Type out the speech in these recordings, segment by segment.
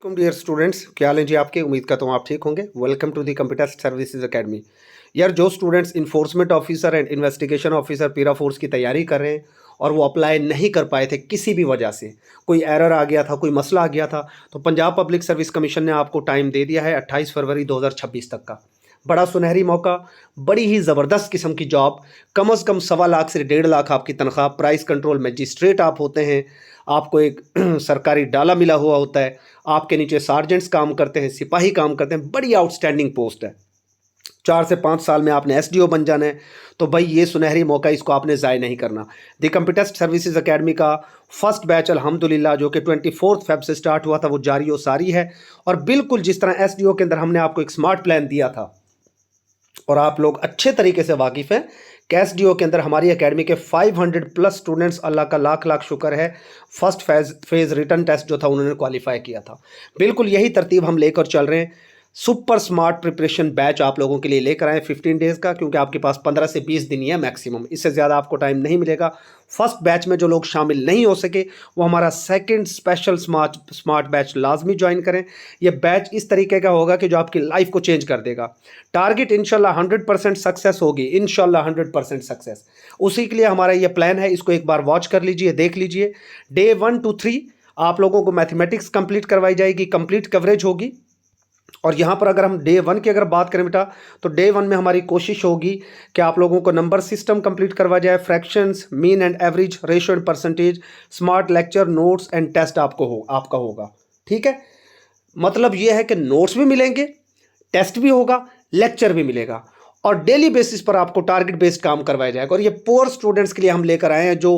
Dear students, क्या हाल है जी आपके। उम्मीद करता हूँ आप ठीक होंगे। Welcome to the computer services academy. यार, जो students enforcement officer and investigation officer PERA force की तैयारी कर रहे हैं और वो अप्लाई नहीं कर पाए थे किसी भी वजह से, कोई एरर आ गया था, कोई मसला आ गया था, तो पंजाब पब्लिक सर्विस कमीशन ने आपको टाइम दे दिया है 28 फरवरी 2026 तक का। बड़ा सुनहरी मौका, बड़ी ही ज़बरदस्त किस्म की जॉब, कम से कम 1.25 लाख से 1.5 लाख आपकी तनख्वाह, प्राइस कंट्रोल मजिस्ट्रेट आप होते हैं, आपको एक सरकारी डाला मिला हुआ होता है, आपके नीचे सार्जेंट्स काम करते हैं, सिपाही काम करते हैं, बड़ी आउटस्टैंडिंग पोस्ट है। 4 से 5 साल में आपने एसडीओ बन जाना है। तो भाई ये सुनहरी मौका, इसको आपने ज़ाय नहीं करना। द कंप्यूटर सर्विसेज एकेडमी का फर्स्ट बैच अल्हम्दुलिल्लाह जो कि 24 फेब से स्टार्ट हुआ था, वो जारी और सारी है। और बिल्कुल जिस तरह एसडीओ के अंदर हमने आपको एक स्मार्ट प्लान दिया था और आप लोग अच्छे तरीके से वाकिफ़ हैं कि एसडीओ के अंदर हमारी एकेडमी के 500 प्लस स्टूडेंट्स, अल्लाह का लाख लाख शुक्र है, फर्स्ट फेज़ रिटर्न टेस्ट जो था उन्होंने क्वालिफाई किया था। बिल्कुल यही तरतीब हम लेकर चल रहे हैं। सुपर स्मार्ट प्रिपरेशन बैच आप लोगों के लिए लेकर आए 15 डेज़ का, क्योंकि आपके पास 15 से 20 दिन ही है मैक्सिमम, इससे ज़्यादा आपको टाइम नहीं मिलेगा। फर्स्ट बैच में जो लोग शामिल नहीं हो सके वो हमारा सेकंड स्पेशल स्मार्ट बैच लाजमी ज्वाइन करें। ये बैच इस तरीके का होगा कि जो आपकी लाइफ को चेंज कर देगा। टारगेट इंशाल्लाह 100% सक्सेस होगी, इंशाल्लाह 100% सक्सेस। उसी के लिए हमारा ये प्लान है, इसको एक बार वॉच कर लीजिए, देख लीजिए। डे 1 to 3 आप लोगों को मैथमेटिक्स कंप्लीट करवाई जाएगी, कंप्लीट कवरेज होगी। और यहाँ पर अगर हम डे 1 की अगर बात करें बेटा, तो डे 1 में हमारी कोशिश होगी कि आप लोगों को नंबर सिस्टम कंप्लीट करवा जाए, fractions, mean and average, ratio and percentage, smart lecture, notes and test आपका होगा। ठीक है, मतलब ये है कि नोट्स भी मिलेंगे, टेस्ट भी होगा, लेक्चर भी मिलेगा और डेली बेसिस पर आपको टारगेट बेस्ड काम करवाया जाएगा। और ये पुअर स्टूडेंट्स के लिए हम लेकर आए हैं जो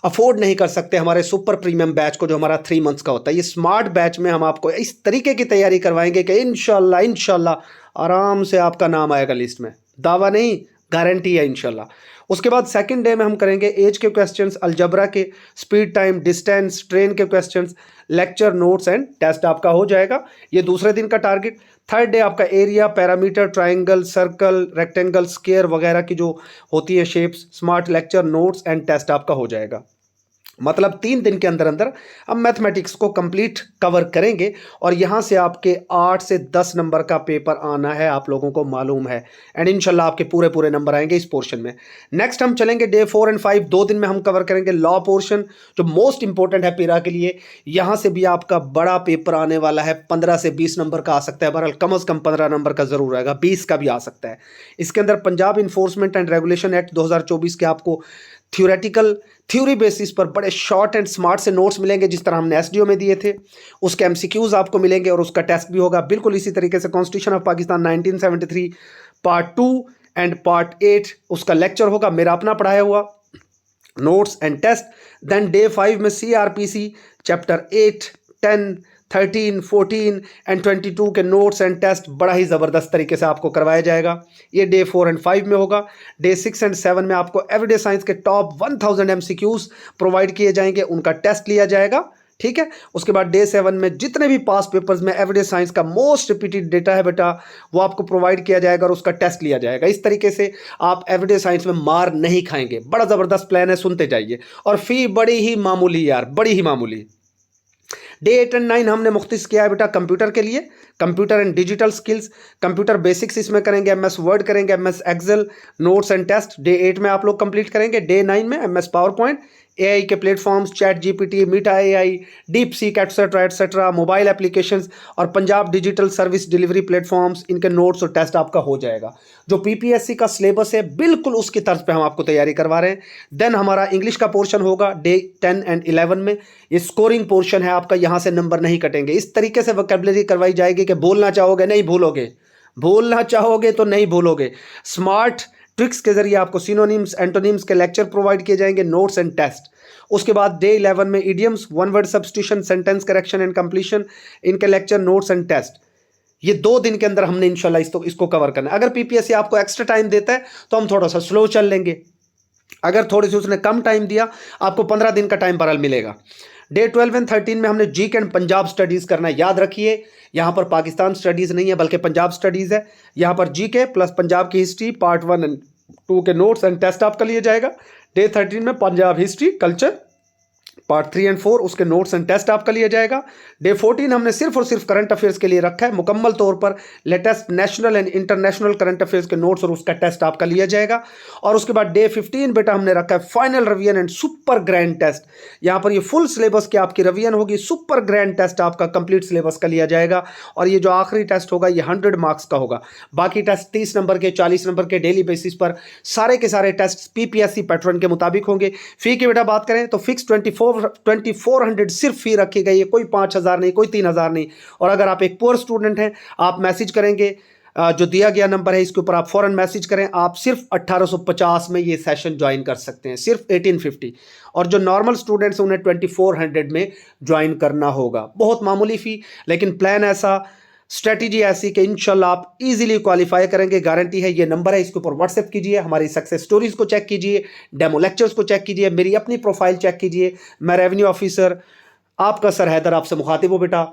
अफोर्ड नहीं कर सकते हमारे सुपर प्रीमियम बैच को, जो हमारा 3 मंथ्स का होता है। ये स्मार्ट बैच में हम आपको इस तरीके की तैयारी करवाएंगे कि इंशाल्लाह आराम से आपका नाम आएगा लिस्ट में। दावा नहीं, गारंटी है इंशाल्लाह। उसके बाद सेकंड डे में हम करेंगे एज के क्वेश्चंस, अलजबरा के, स्पीड, टाइम, डिस्टेंस, ट्रेन के questions, lecture, notes and test आपका हो जाएगा। ये दूसरे दिन का टारगेट। थर्ड डे आपका area, perimeter, triangle, circle, rectangle, square वगैरह की जो होती है shapes, smart lecture, notes and test आपका हो जाएगा। मतलब 3 दिन के अंदर अंदर हम मैथमेटिक्स को कंप्लीट कवर करेंगे और यहाँ से आपके 8 से 10 नंबर का पेपर आना है, आप लोगों को मालूम है। एंड इंशाल्लाह आपके पूरे पूरे नंबर आएंगे इस पोर्शन में। नेक्स्ट हम चलेंगे डे 4 एंड 5, 2 दिन में हम कवर करेंगे लॉ पोर्शन, जो मोस्ट इंपॉर्टेंट है पीरा के लिए। यहाँ से भी आपका बड़ा पेपर आने वाला है, 15 से 20 नंबर का आ सकता है, बहरहाल कम से कम 15 नंबर का जरूर आएगा, 20 का भी आ सकता है। इसके अंदर Punjab enforcement and regulation act 2024 के आपको थ्योरी बेसिस पर बड़े शॉर्ट एंड स्मार्ट से नोट्स मिलेंगे, जिस तरह हमने एसडीओ में दिए थे। उसके एमसीक्यूज आपको मिलेंगे और उसका टेस्ट भी होगा। बिल्कुल इसी तरीके से constitution of Pakistan 1973 part 2 and part 8 उसका लेक्चर होगा, मेरा अपना पढ़ाया हुआ, notes and test. Then day 5 में सीआरपीसी चैप्टर 8, 10, 13, 14 एंड 22 के नोट्स एंड टेस्ट बड़ा ही ज़बरदस्त तरीके से आपको करवाया जाएगा। ये डे 4 एंड 5 में होगा। डे 6 एंड 7 में आपको एवरीडे साइंस के टॉप 1000 एमसीक्यूज प्रोवाइड किए जाएंगे, उनका टेस्ट लिया जाएगा। ठीक है, उसके बाद डे 7 में जितने भी पास पेपर्स में एवरीडे साइंस का मोस्ट रिपीटेड डेटा है बेटा, वो आपको प्रोवाइड किया जाएगा और उसका टेस्ट लिया जाएगा। इस तरीके से आप एवरीडे साइंस में मार नहीं खाएंगे। बड़ा ज़बरदस्त प्लान है, सुनते जाइए। और फी बड़ी ही मामूली यार, बड़ी ही मामूली। डे 8 एंड 9 हमने मुख्तस किया है बेटा कंप्यूटर के लिए, computer and digital skills, computer basics इसमें करेंगे, एमएस वर्ड करेंगे, MS Excel, notes and test day 8 में आप लोग कंप्लीट करेंगे। डे 9 में एमएस पावर पॉइंट, एआई के platforms, chat GPT, Meta AI, deep seek etcetera, mobile applications और Punjab digital service delivery platforms, इनके नोट्स और टेस्ट आपका हो जाएगा। जो पीपीएससी का सिलेबस है बिल्कुल उसकी तर्ज पे हम आपको तैयारी करवा रहे हैं। देन हमारा इंग्लिश का पोर्शन होगा डे 10 एंड 11 में। ये स्कोरिंग पोर्शन है आपका, यहाँ से नंबर नहीं कटेंगे। इस तरीके से वोकैबुलरी करवाई जाएगी कि बोलना चाहोगे नहीं भूलोगे, बोलना चाहोगे तो नहीं भूलोगे। स्मार्ट ट्रिक्स के जरिए आपको सिनोनिम्स, एंटोनिम्स के लेक्चर प्रोवाइड किए जाएंगे, नोट्स एंड टेस्ट। उसके बाद डे 11 में idioms, one word substitution, sentence correction and completion, इनके लेक्चर, नोट्स एंड टेस्ट। ये 2 दिन के अंदर हमने इंशाल्लाह इसको कवर करना है। अगर पीपीएससी आपको एक्स्ट्रा टाइम देता है तो हम थोड़ा सा स्लो चल लेंगे, अगर थोड़ी सी उसने कम टाइम दिया आपको 15 दिन का टाइम बहरहाल मिलेगा। डे 12 एंड 13 में हमने जीके एंड पंजाब स्टडीज़ करना है। याद रखिए, यहाँ पर पाकिस्तान स्टडीज़ नहीं है बल्कि पंजाब स्टडीज़ है। यहाँ पर जीके प्लस पंजाब की हिस्ट्री पार्ट 1 एंड 2 के नोट्स एंड टेस्ट आपका लिया जाएगा। डे 13 में Punjab history, culture, part 3 and 4 उसके नोट्स एंड टेस्ट आपका लिया जाएगा। डे 14 हमने सिर्फ और सिर्फ करंट अफेयर्स के लिए रखा है, मुकम्मल तौर पर latest national and international current affairs के नोट्स और उसका टेस्ट आपका लिया जाएगा। और उसके बाद डे 15 बेटा हमने रखा है final revision and super grand test. यहाँ पर ये फुल सिलेबस की आपकी रिवीजन होगी, सुपर ग्रैंड टेस्ट आपका कंप्लीट सिलेबस का लिया जाएगा। और ये जो आखिरी टेस्ट होगा ये 100 मार्क्स का होगा। बाकी टेस्ट 30 नंबर के, 40 नंबर के डेली बेसिस पर सारे के सारे टेस्ट पीपीएससी पैटर्न के मुताबिक होंगे। फी की बेटा बात करें तो फिक्स 2400 सिर्फ फी रखी गई है, कोई 5000 नहीं, कोई 3000 नहीं। और अगर आप एक पुअर स्टूडेंट हैं, आप मैसेज करेंगे, जो दिया गया नंबर है इसके ऊपर आप फौरन मैसेज करें, आप सिर्फ 1850 में ये सेशन ज्वाइन कर सकते हैं, सिर्फ 1850। और जो नॉर्मल स्टूडेंट्स हैं उन्हें 2400 में ज्वाइन करना होगा। बहुत मामूली फ़ी, लेकिन प्लान ऐसा, स्ट्रेटजी ऐसी कि इंशाल्लाह आप इजीली क्वालिफाई करेंगे, गारंटी है। ये नंबर है, इसके ऊपर व्हाट्सएप कीजिए, हमारी सक्सेस स्टोरीज को चेक कीजिए, डेमो लेक्चर्स को चेक कीजिए, मेरी अपनी प्रोफाइल चेक कीजिए। मैं रेवेन्यू ऑफिसर आपका सर हैदर आपसे मुखातिब हूँ बेटा।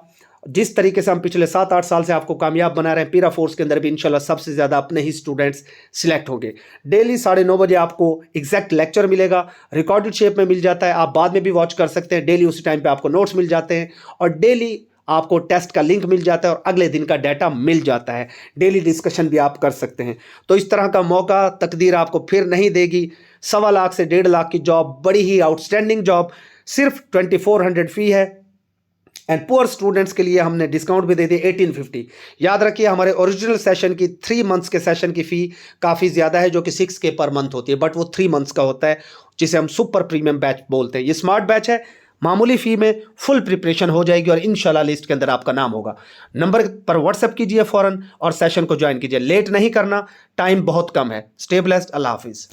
जिस तरीके से हम पिछले 7-8 साल से आपको कामयाब बना रहे हैं, पीरा फोर्स के अंदर भी इंशाल्लाह सबसे ज़्यादा अपने ही स्टूडेंट्स सिलेक्ट होंगे। डेली 9:30 बजे आपको एग्जैक्ट लेक्चर मिलेगा, रिकॉर्डेड शेप में मिल जाता है, आप बाद में भी वॉच कर सकते हैं। डेली उसी टाइम पे आपको नोट्स मिल जाते हैं और डेली आपको टेस्ट का लिंक मिल जाता है और अगले दिन का डाटा मिल जाता है। डेली डिस्कशन भी आप कर सकते हैं। तो इस तरह का मौका तकदीर आपको फिर नहीं देगी। 1.25 लाख से 1.5 लाख की जॉब, बड़ी ही आउटस्टैंडिंग जॉब, सिर्फ 2400 फी है। एंड पुअर स्टूडेंट्स के लिए हमने डिस्काउंट भी दे दिया 1850। याद रखिए हमारे ओरिजिनल सेशन की 3 मंथ्स के सेशन की फ़ी काफ़ी ज़्यादा है, जो कि 6K पर मंथ होती है, बट वो 3 मंथ्स का होता है, जिसे हम सुपर प्रीमियम बैच बोलते हैं। ये स्मार्ट बैच है, मामूली फ़ी में फुल प्रिपरेशन हो जाएगी और इंशाल्लाह लिस्ट के अंदर आपका नाम होगा। नंबर पर व्हाट्सएप कीजिए फ़ौरन और सेशन को ज्वाइन कीजिए, लेट नहीं करना, टाइम बहुत कम है। स्टे ब्लेस्ड, अल्लाह हाफिज़।